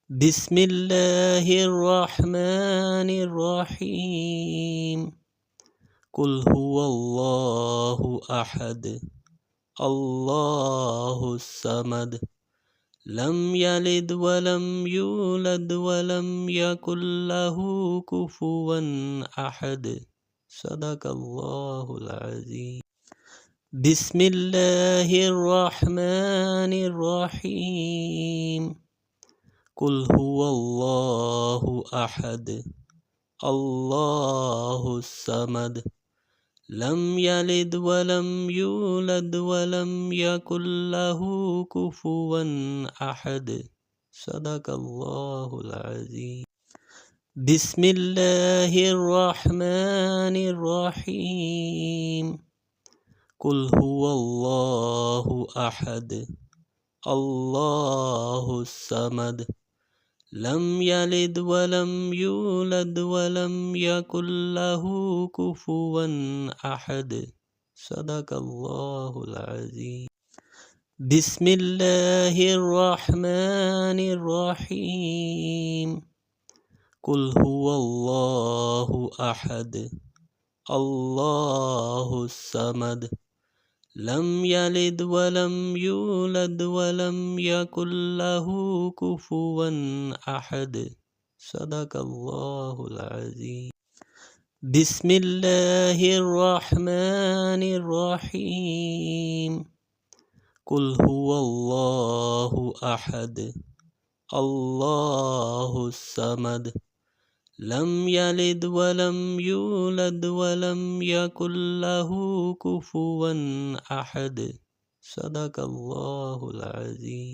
بسم الله الرحمن الرحيم قل هو الله أحد الله الصمد لم يلد ولم يولد ولم يكن له كفوا أحد صدق الله العظيم بسم الله الرحمن الرحيم قل هو الله أحد الله الصمد لم يلد ولم يولد ولم يكن له كفوا أحد صدق الله العظيم بسم الله الرحمن الرحيم قل هو الله أحد الله الصمد لم يلد ولم يولد ولم يكن له كفوا أحد صدق الله العظيم بسم الله الرحمن الرحيم قل هو الله أحد الله الصمد لم يلد ولم يولد ولم يكن له كفوا أحد صدق الله العظيم بسم الله الرحمن الرحيم قل هو الله أحد الله الصمد لم يلد ولم يولد ولم يكن له كفوا أحد صدق الله العظيم